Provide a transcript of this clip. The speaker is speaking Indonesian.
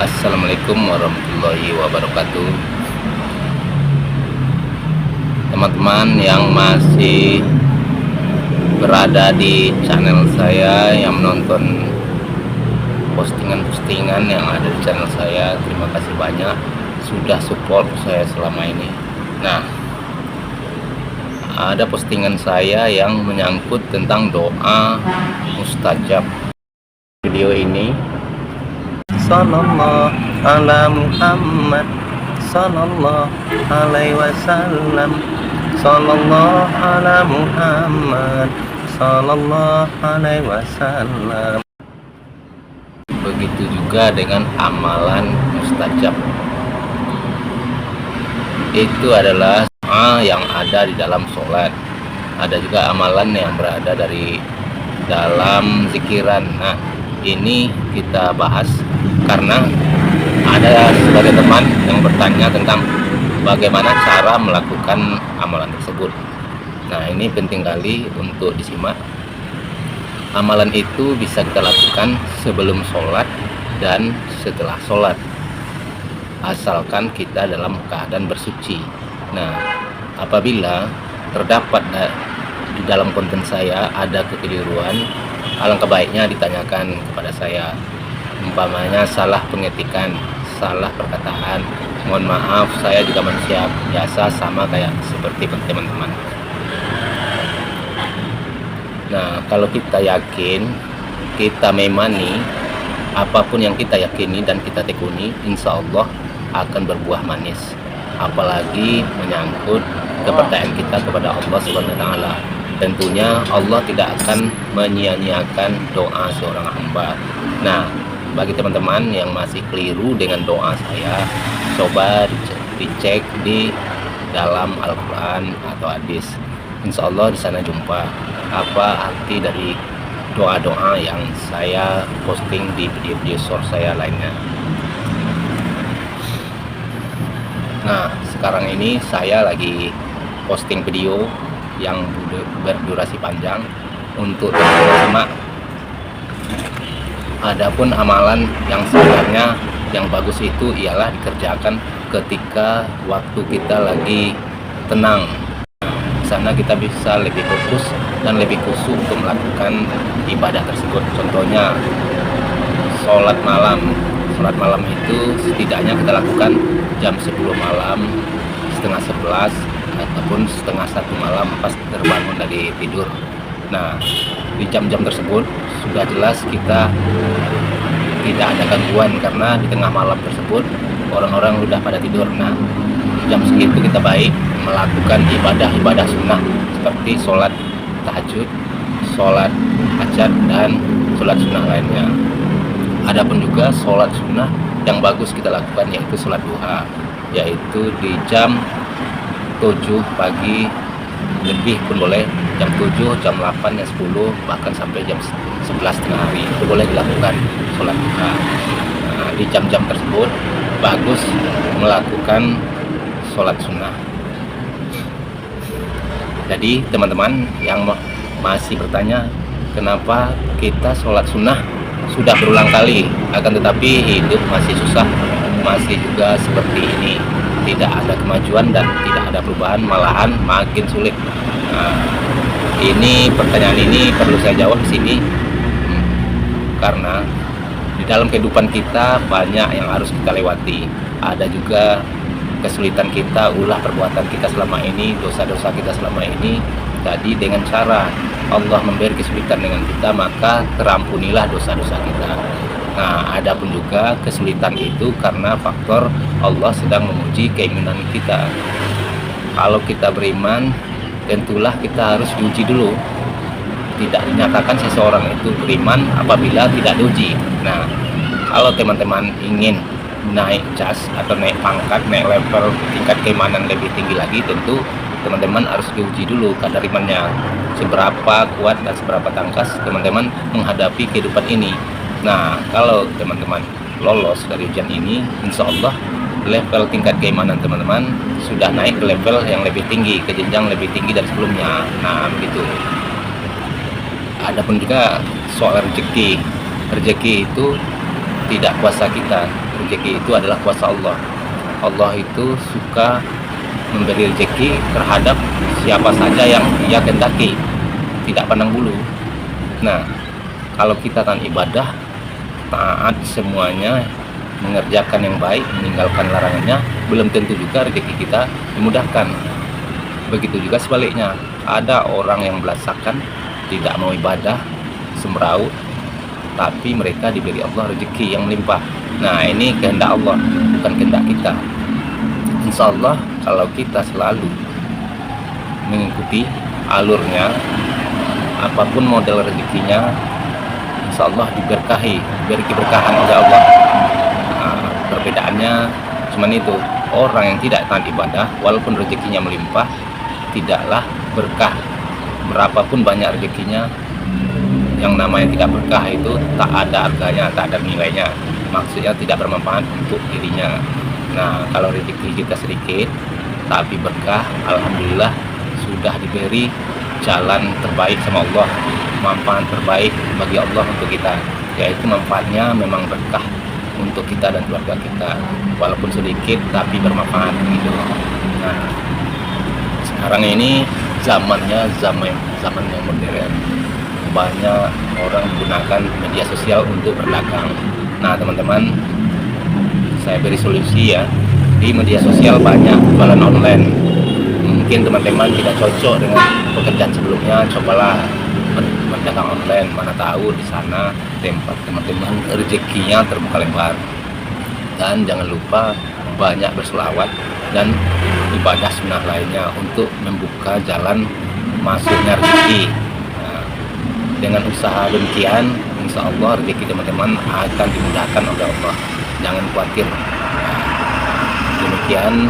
Assalamualaikum warahmatullahi wabarakatuh. Teman-teman yang masih berada di channel saya, yang menonton postingan-postingan yang ada di channel saya, terima kasih banyak sudah support saya selama ini. Nah, ada postingan saya yang menyangkut tentang doa mustajab. Video ini Sallallahu ala Muhammad Sallallahu alaihi wasallam, Sallallahu ala Muhammad Sallallahu alaihi wasallam. Begitu juga dengan amalan mustajab. Itu adalah yang ada di dalam sholat. Ada juga amalan yang berada dari dalam zikiran. Nah, ini kita bahas karena ada sebagian teman yang bertanya tentang bagaimana cara melakukan amalan tersebut. Nah, ini penting kali untuk disimak. Amalan itu bisa kita lakukan sebelum sholat dan setelah sholat, asalkan kita dalam keadaan bersuci. Nah, apabila terdapat di dalam konten saya ada kekeliruan, alangkah baiknya ditanyakan kepada saya. Umpamanya salah pengetikan, salah perkataan, mohon maaf, saya juga manusia biasa sama kayak seperti teman-teman. Nah, kalau kita yakin, kita memani apapun yang kita yakini dan kita tekuni, insya Allah akan berbuah manis. Apalagi menyangkut kepercayaan kita kepada Allah Subhanahu wa Ta'ala. Tentunya Allah tidak akan menyia-nyiakan doa seorang hamba. Nah, bagi teman-teman yang masih keliru dengan doa saya, coba dicek di dalam Al-Quran atau hadis. Insya Allah di sana jumpa apa arti dari doa-doa yang saya posting di video-video short saya lainnya. Nah, sekarang ini saya lagi posting video yang berdurasi panjang untuk teman-teman. Adapun amalan yang sebenarnya yang bagus itu ialah dikerjakan ketika waktu kita lagi tenang. Di sana kita bisa lebih fokus dan lebih khusyuk untuk melakukan ibadah tersebut. Contohnya sholat malam. Sholat malam itu setidaknya kita lakukan jam 10 malam, setengah 11, ataupun setengah 1 malam pas terbangun dari tidur. Nah, di jam-jam tersebut sudah jelas kita tidak ada gangguan karena di tengah malam tersebut orang-orang sudah pada tidur. Nah, jam segitu kita baik melakukan ibadah-ibadah sunnah seperti sholat tahajud, sholat hajat, dan sholat sunnah lainnya. Adapun juga sholat sunnah yang bagus kita lakukan yaitu sholat duha, yaitu di jam 7 pagi, lebih pun boleh, jam 7, jam 8, jam 10, bahkan sampai jam 11 tengah hari itu boleh dilakukan sholat duha. Nah, di jam-jam tersebut bagus melakukan sholat sunnah. Jadi teman-teman yang masih bertanya kenapa kita sholat sunnah sudah berulang kali, akan tetapi hidup masih susah, masih juga seperti ini, tidak ada kemajuan dan tidak ada perubahan, malahan makin sulit. Nah, ini pertanyaan ini perlu saya jawab di sini karena di dalam kehidupan kita banyak yang harus kita lewati. Ada juga kesulitan kita, ulah perbuatan kita selama ini, dosa-dosa kita selama ini. Jadi dengan cara Allah memberi kesulitan dengan kita, maka terampunilah dosa-dosa kita. Nah, ada pun juga kesulitan itu karena faktor Allah sedang menguji keimanan kita. Kalau kita beriman, tentulah kita harus diuji dulu. Tidak dinyatakan seseorang itu beriman apabila tidak diuji. Nah, kalau teman-teman ingin naik cas atau naik pangkat, naik level tingkat keimanan lebih tinggi lagi, tentu teman-teman harus diuji dulu kadar imannya, seberapa kuat dan seberapa tangkas teman-teman menghadapi kehidupan ini. Nah, kalau teman-teman lolos dari ujian ini, insya Allah level tingkat keimanan teman-teman sudah naik ke level yang lebih tinggi, ke jenjang lebih tinggi dari sebelumnya. Nah, begitu. Adapun juga soal rezeki itu tidak kuasa kita, rezeki itu adalah kuasa Allah. Allah itu suka memberi rezeki terhadap siapa saja yang Dia kehendaki, tidak pandang bulu. Nah, kalau kita kan ibadah, taat semuanya, mengerjakan yang baik, meninggalkan larangannya, belum tentu juga rezeki kita dimudahkan. Begitu juga sebaliknya, ada orang yang belasakan, tidak mau ibadah, semeraut, tapi mereka diberi Allah rezeki yang melimpah. Nah, ini kehendak Allah, bukan kehendak kita. Insya Allah kalau kita selalu mengikuti alurnya, apapun model rezekinya, insya Allah diberkahi, diberi keberkahan oleh Allah. Nah, perbedaannya cuman itu, orang yang tidak taat ibadah walaupun rezekinya melimpah tidaklah berkah. Berapapun banyak rezekinya, yang namanya tidak berkah itu tak ada harganya, tak ada nilainya, maksudnya tidak bermanfaat untuk dirinya. Nah, kalau rezeki kita sedikit tapi berkah, alhamdulillah sudah diberi jalan terbaik sama Allah, manfaat terbaik bagi Allah untuk kita, yaitu manfaatnya memang berkah untuk kita dan keluarga kita, walaupun sedikit tapi bermanfaat gitu. Nah, sekarang ini zamannya zaman yang modern, banyak orang menggunakan media sosial untuk berdagang. Nah, teman-teman, saya beri solusi ya. Di media sosial banyak jualan online. Mungkin teman-teman tidak cocok dengan pekerjaan sebelumnya, cobalah berdagang online. Mana tahu di sana tempat teman-teman rezekinya terbuka lebar. Dan jangan lupa banyak berselawat dan ibadah sunnah lainnya untuk membuka jalan masuknya rezeki. Nah, dengan usaha demikian, insya Allah rezeki teman-teman akan dimudahkan oleh Allah. Jangan khawatir. Demikian